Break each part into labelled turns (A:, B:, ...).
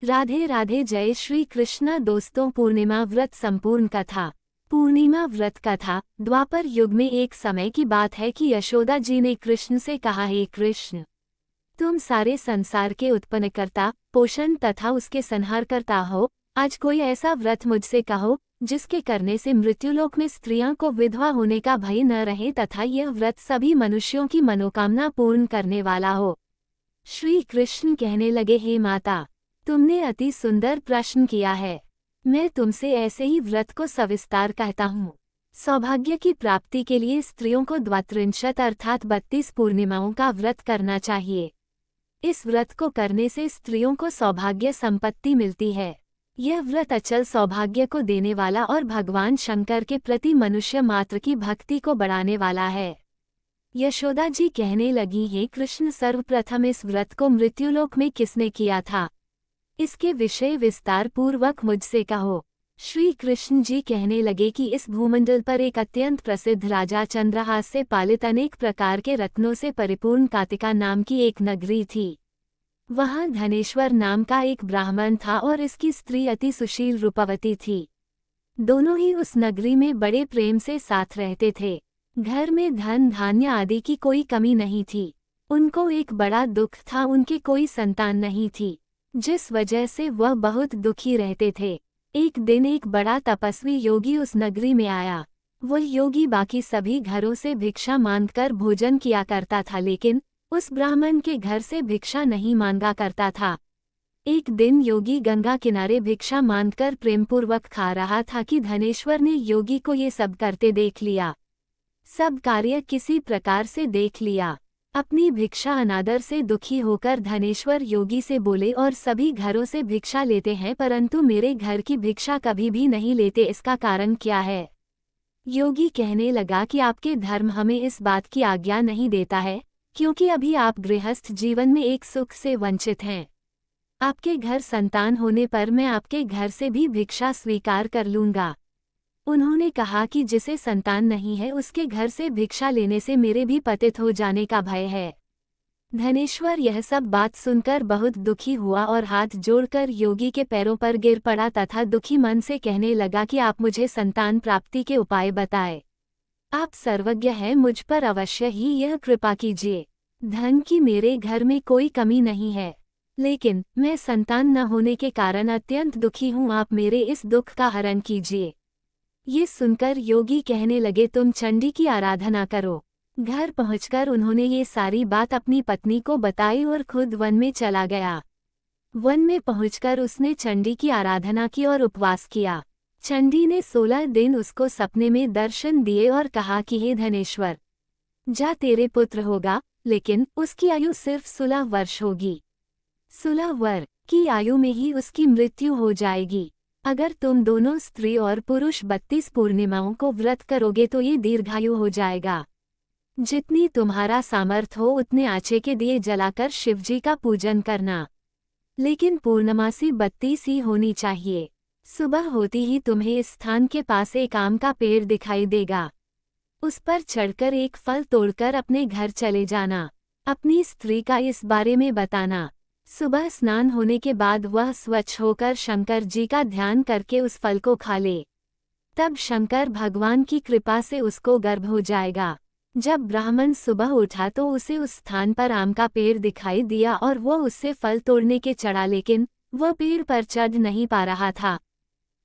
A: राधे राधे। जय श्री कृष्ण। दोस्तों, पूर्णिमा व्रत संपूर्ण कथा। पूर्णिमा व्रत कथा। द्वापर युग में एक समय की बात है कि यशोदा जी ने कृष्ण से कहा, हे कृष्ण, तुम सारे संसार के उत्पन्नकर्ता, पोषण तथा उसके संहारकर्ता हो। आज कोई ऐसा व्रत मुझसे कहो जिसके करने से मृत्युलोक में स्त्रियों को विधवा होने का भय न रहे तथा यह व्रत सभी मनुष्यों की मनोकामना पूर्ण करने वाला हो। श्री कृष्ण कहने लगे, हे माता, तुमने अति सुंदर प्रश्न किया है। मैं तुमसे ऐसे ही व्रत को सविस्तार कहता हूँ। सौभाग्य की प्राप्ति के लिए स्त्रियों को द्वात्रिंशत अर्थात 32 पूर्णिमाओं का व्रत करना चाहिए। इस व्रत को करने से स्त्रियों को सौभाग्य संपत्ति मिलती है। यह व्रत अचल सौभाग्य को देने वाला और भगवान शंकर के प्रति मनुष्य मात्र की भक्ति को बढ़ाने वाला है। यशोदा जी कहने लगी, हे कृष्ण, सर्वप्रथम इस व्रत को मृत्युलोक में किसने किया था, इसके विषय विस्तार पूर्वक मुझसे कहो। श्री कृष्ण जी कहने लगे कि इस भूमंडल पर एक अत्यंत प्रसिद्ध राजा चंद्रहास से पालित अनेक प्रकार के रत्नों से परिपूर्ण कातिका नाम की एक नगरी थी। वहां धनेश्वर नाम का एक ब्राह्मण था और इसकी स्त्री अति सुशील रूपवती थी। दोनों ही उस नगरी में बड़े प्रेम से साथ रहते थे। घर में धन धान्य आदि की कोई कमी नहीं थी। उनको एक बड़ा दुख था, उनकी कोई संतान नहीं थी, जिस वजह से वह बहुत दुखी रहते थे। एक दिन एक बड़ा तपस्वी योगी उस नगरी में आया। वह योगी बाकी सभी घरों से भिक्षा मांगकर भोजन किया करता था, लेकिन उस ब्राह्मण के घर से भिक्षा नहीं मांगा करता था। एक दिन योगी गंगा किनारे भिक्षा मांगकर प्रेमपूर्वक खा रहा था कि धनेश्वर ने योगी को ये सब करते देख लिया। सब कार्य किसी प्रकार से देख लिया। अपनी भिक्षा अनादर से दुखी होकर धनेश्वर योगी से बोले, और सभी घरों से भिक्षा लेते हैं परंतु मेरे घर की भिक्षा कभी भी नहीं लेते, इसका कारण क्या है। योगी कहने लगा कि आपके धर्म हमें इस बात की आज्ञा नहीं देता है, क्योंकि अभी आप गृहस्थ जीवन में एक सुख से वंचित हैं। आपके घर संतान होने पर मैं आपके घर से भी भिक्षा स्वीकार कर लूंगा। उन्होंने कहा कि जिसे संतान नहीं है उसके घर से भिक्षा लेने से मेरे भी पतित हो जाने का भय है। धनेश्वर यह सब बात सुनकर बहुत दुखी हुआ और हाथ जोड़कर योगी के पैरों पर गिर पड़ा तथा दुखी मन से कहने लगा कि आप मुझे संतान प्राप्ति के उपाय बताएं। आप सर्वज्ञ हैं, मुझ पर अवश्य ही यह कृपा कीजिए। धन की मेरे घर में कोई कमी नहीं है, लेकिन मैं संतान न होने के कारण अत्यंत दुखी हूँ। आप मेरे इस दुख का हरण कीजिए। ये सुनकर योगी कहने लगे, तुम चंडी की आराधना करो। घर पहुंचकर उन्होंने ये सारी बात अपनी पत्नी को बताई और खुद वन में चला गया। वन में पहुंचकर उसने चंडी की आराधना की और उपवास किया। चंडी ने 16 दिन उसको सपने में दर्शन दिए और कहा कि हे धनेश्वर, जा, तेरे पुत्र होगा, लेकिन उसकी आयु सिर्फ 16 वर्ष होगी। 16 वर्ष की आयु में ही उसकी मृत्यु हो जाएगी। अगर तुम दोनों स्त्री और पुरुष 32 पूर्णिमाओं को व्रत करोगे तो ये दीर्घायु हो जाएगा। जितनी तुम्हारा सामर्थ्य हो उतने आचे के दिए जलाकर शिवजी का पूजन करना, लेकिन पूर्णमासी 32 ही होनी चाहिए। सुबह होती ही तुम्हें इस स्थान के पास एक आम का पेड़ दिखाई देगा। उस पर चढ़कर एक फल तोड़कर अपने घर चले जाना। अपनी स्त्री का इस बारे में बताना। सुबह स्नान होने के बाद वह स्वच्छ होकर शंकर जी का ध्यान करके उस फल को खा ले। तब शंकर भगवान की कृपा से उसको गर्भ हो जाएगा। जब ब्राह्मण सुबह उठा तो उसे उस स्थान पर आम का पेड़ दिखाई दिया और वह उससे फल तोड़ने के चढ़ा, लेकिन वह पेड़ पर चढ़ नहीं पा रहा था।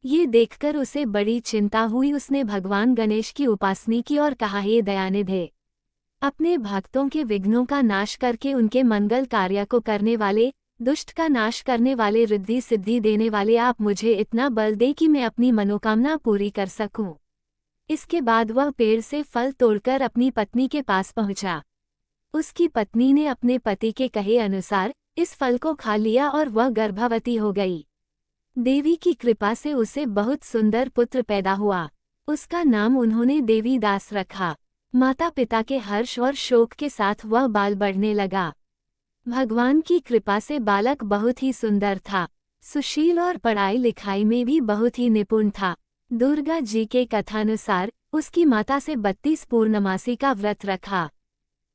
A: ये देखकर उसे बड़ी चिंता हुई। उसने भगवान गणेश की उपासना की और कहा, हे दयानिधे, अपने भक्तों के विघ्नों का नाश करके उनके मंगल कार्य को करने वाले, दुष्ट का नाश करने वाले, रिद्धि सिद्धि देने वाले, आप मुझे इतना बल दे कि मैं अपनी मनोकामना पूरी कर सकूं। इसके बाद वह पेड़ से फल तोड़कर अपनी पत्नी के पास पहुंचा। उसकी पत्नी ने अपने पति के कहे अनुसार इस फल को खा लिया और वह गर्भवती हो गई। देवी की कृपा से उसे बहुत सुंदर पुत्र पैदा हुआ। उसका नाम उन्होंने देवी दास रखा। माता पिता के हर्ष और शोक के साथ वह बाल बढ़ने लगा। भगवान की कृपा से बालक बहुत ही सुंदर था, सुशील और पढ़ाई लिखाई में भी बहुत ही निपुण था। दुर्गा जी के कथानुसार उसकी माता से 32 पूर्णमासी का व्रत रखा।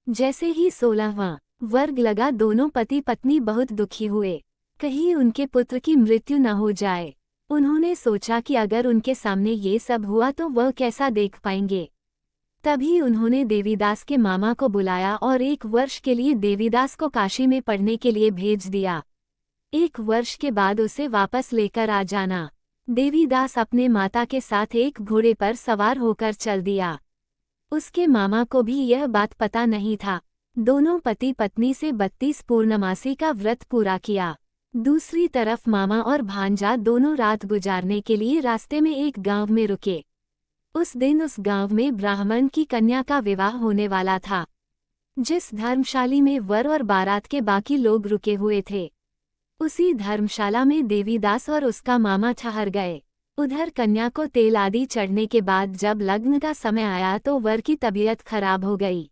A: जैसे ही 16वां वर्ग लगा, दोनों पति पत्नी बहुत दुखी हुए। कहीं उनके पुत्र की मृत्यु न हो जाए। उन्होंने सोचा कि अगर उनके सामने ये सब हुआ तो वह कैसा देख पाएंगे। तभी उन्होंने देवीदास के मामा को बुलाया और 1 वर्ष के लिए देवीदास को काशी में पढ़ने के लिए भेज दिया। 1 वर्ष के बाद उसे वापस लेकर आ जाना। देवीदास अपने माता के साथ एक घोड़े पर सवार होकर चल दिया। उसके मामा को भी यह बात पता नहीं था। दोनों पति पत्नी से 32 पूर्णमासी का व्रत पूरा किया। दूसरी तरफ मामा और भांजा दोनों रात गुजारने के लिए रास्ते में एक गांव में रुके। उस दिन उस गांव में ब्राह्मण की कन्या का विवाह होने वाला था। जिस धर्मशाली में वर और बारात के बाकी लोग रुके हुए थे, उसी धर्मशाला में देवीदास और उसका मामा ठहर गए। उधर कन्या को तेल आदि चढ़ने के बाद जब लग्न का समय आया तो वर की तबीयत खराब हो गई।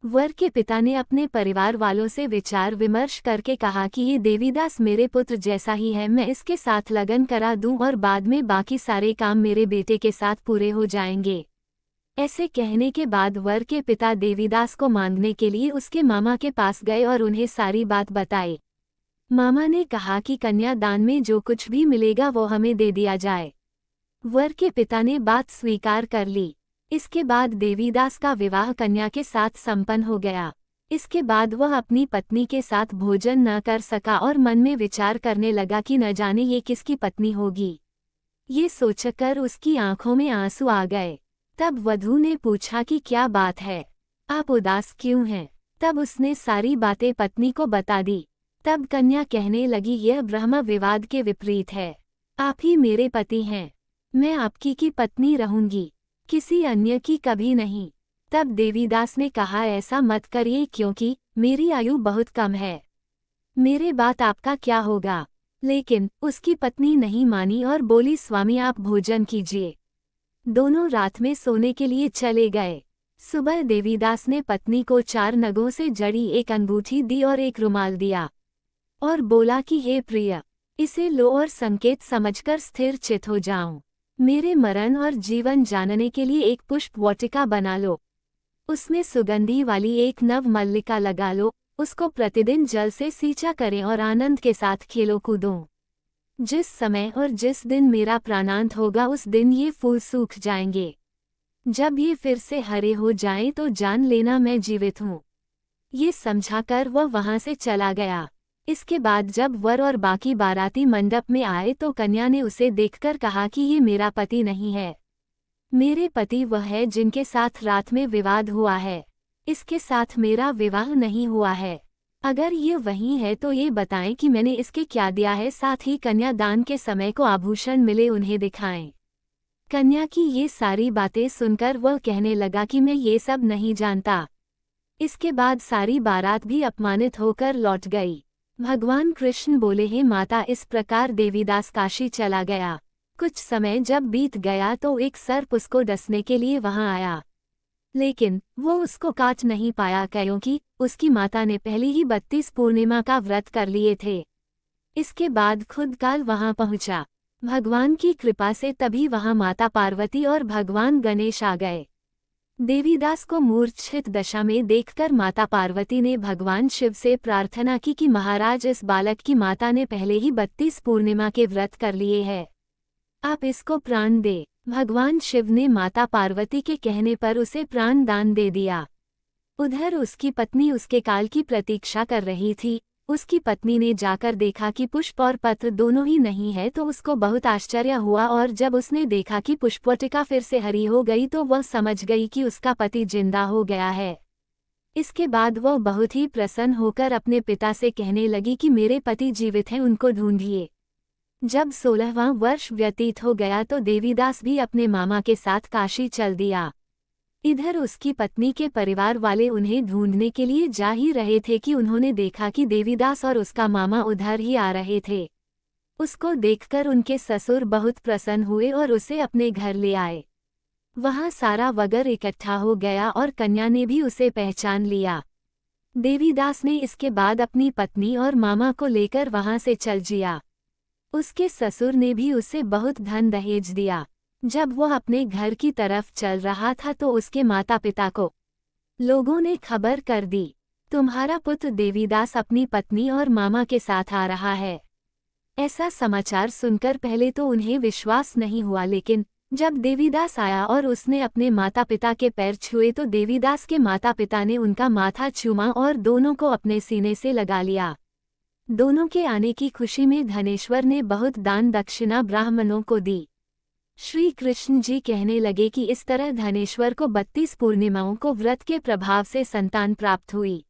A: वर के पिता ने अपने परिवार वालों से विचार विमर्श करके कहा कि ये देवीदास मेरे पुत्र जैसा ही है, मैं इसके साथ लगन करा दूं और बाद में बाकी सारे काम मेरे बेटे के साथ पूरे हो जाएंगे। ऐसे कहने के बाद वर के पिता देवीदास को मांगने के लिए उसके मामा के पास गए और उन्हें सारी बात बताई। मामा ने कहा कि कन्या दान में जो कुछ भी मिलेगा वो हमें दे दिया जाए। वर के पिता ने बात स्वीकार कर ली। इसके बाद देवीदास का विवाह कन्या के साथ संपन्न हो गया। इसके बाद वह अपनी पत्नी के साथ भोजन न कर सका और मन में विचार करने लगा कि न जाने ये किसकी पत्नी होगी। ये सोचकर उसकी आंखों में आंसू आ गए। तब वधू ने पूछा कि क्या बात है, आप उदास क्यों हैं? तब उसने सारी बातें पत्नी को बता दी। तब कन्या कहने लगी, यह ब्रह्म विवाद के विपरीत है। आप ही मेरे पति हैं, मैं आपकी की पत्नी रहूंगी, किसी अन्य की कभी नहीं। तब देवीदास ने कहा, ऐसा मत करिए क्योंकि मेरी आयु बहुत कम है, मेरे बात आपका क्या होगा। लेकिन उसकी पत्नी नहीं मानी और बोली, स्वामी आप भोजन कीजिए। दोनों रात में सोने के लिए चले गए। सुबह देवीदास ने पत्नी को 4 नगों से जड़ी एक अंगूठी दी और एक रुमाल दिया और बोला कि हे प्रिय, इसे लो और संकेत समझकर स्थिर चित हो जाऊं। मेरे मरण और जीवन जानने के लिए एक पुष्प वाटिका बना लो, उसमें सुगंधी वाली एक नव मल्लिका लगा लो, उसको प्रतिदिन जल से सींचा करें और आनंद के साथ खेलो कूदो। जिस समय और जिस दिन मेरा प्राणांत होगा उस दिन ये फूल सूख जाएंगे। जब ये फिर से हरे हो जाएं तो जान लेना मैं जीवित हूँ। ये समझाकर वह वहां से चला गया। इसके बाद जब वर और बाकी बाराती मंडप में आए तो कन्या ने उसे देखकर कहा कि ये मेरा पति नहीं है, मेरे पति वह है जिनके साथ रात में विवाद हुआ है, इसके साथ मेरा विवाह नहीं हुआ है। अगर ये वही है तो ये बताएं कि मैंने इसके क्या दिया है, साथ ही कन्यादान के समय को आभूषण मिले उन्हें दिखाएं। कन्या की ये सारी बातें सुनकर वह कहने लगा कि मैं ये सब नहीं जानता। इसके बाद सारी बारात भी अपमानित होकर लौट गई। भगवान कृष्ण बोले, हे माता, इस प्रकार देवीदास काशी चला गया। कुछ समय जब बीत गया तो एक सर्प उसको डसने के लिए वहां आया, लेकिन वो उसको काट नहीं पाया क्योंकि उसकी माता ने पहले ही 32 पूर्णिमा का व्रत कर लिए थे। इसके बाद खुद काल वहां पहुंचा। भगवान की कृपा से तभी वहां माता पार्वती और भगवान गणेश आ गए। देवीदास को मूर्छित दशा में देखकर माता पार्वती ने भगवान शिव से प्रार्थना की कि महाराज, इस बालक की माता ने पहले ही 32 पूर्णिमा के व्रत कर लिए हैं, आप इसको प्राण दे। भगवान शिव ने माता पार्वती के कहने पर उसे प्राण दान दे दिया। उधर उसकी पत्नी उसके काल की प्रतीक्षा कर रही थी। उसकी पत्नी ने जाकर देखा कि पुष्प और पत्र दोनों ही नहीं है तो उसको बहुत आश्चर्य हुआ और जब उसने देखा कि पुष्पवाटिका फिर से हरी हो गई तो वह समझ गई कि उसका पति जिंदा हो गया है। इसके बाद वह बहुत ही प्रसन्न होकर अपने पिता से कहने लगी कि मेरे पति जीवित हैं, उनको ढूंढिए। जब 16वां वर्ष व्यतीत हो गया तो देवीदास भी अपने मामा के साथ काशी चल दिया। इधर उसकी पत्नी के परिवार वाले उन्हें ढूंढने के लिए जा ही रहे थे कि उन्होंने देखा कि देवीदास और उसका मामा उधर ही आ रहे थे। उसको देखकर उनके ससुर बहुत प्रसन्न हुए और उसे अपने घर ले आए। वहां सारा वगर इकट्ठा हो गया और कन्या ने भी उसे पहचान लिया। देवीदास ने इसके बाद अपनी पत्नी और मामा को लेकर वहां से चल जिया। उसके ससुर ने भी उसे बहुत धन दहेज दिया। जब वह अपने घर की तरफ चल रहा था तो उसके माता पिता को लोगों ने खबर कर दी, तुम्हारा पुत्र देवीदास अपनी पत्नी और मामा के साथ आ रहा है। ऐसा समाचार सुनकर पहले तो उन्हें विश्वास नहीं हुआ, लेकिन जब देवीदास आया और उसने अपने माता पिता के पैर छुए तो देवीदास के माता पिता ने उनका माथा चूमा और दोनों को अपने सीने से लगा लिया। दोनों के आने की खुशी में धनेश्वर ने बहुत दान दक्षिणा ब्राह्मणों को दी। श्री कृष्ण जी कहने लगे कि इस तरह धनेश्वर को 32 पूर्णिमाओं को व्रत के प्रभाव से संतान प्राप्त हुई।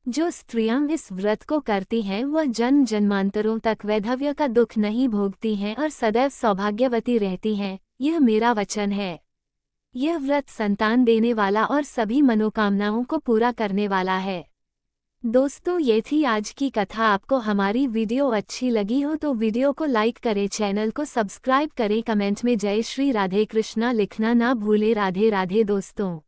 A: जो स्त्रियां इस व्रत को करती हैं वह जन्म जन्मांतरों तक वैधव्य का दुख नहीं भोगती हैं और सदैव सौभाग्यवती रहती हैं, यह मेरा वचन है। यह व्रत संतान देने वाला और सभी मनोकामनाओं को पूरा करने वाला है। दोस्तों, ये थी आज की कथा। आपको हमारी वीडियो अच्छी लगी हो तो वीडियो को लाइक करें, चैनल को सब्सक्राइब करें, कमेंट में जय श्री राधे कृष्णा लिखना ना भूलें। राधे राधे दोस्तों।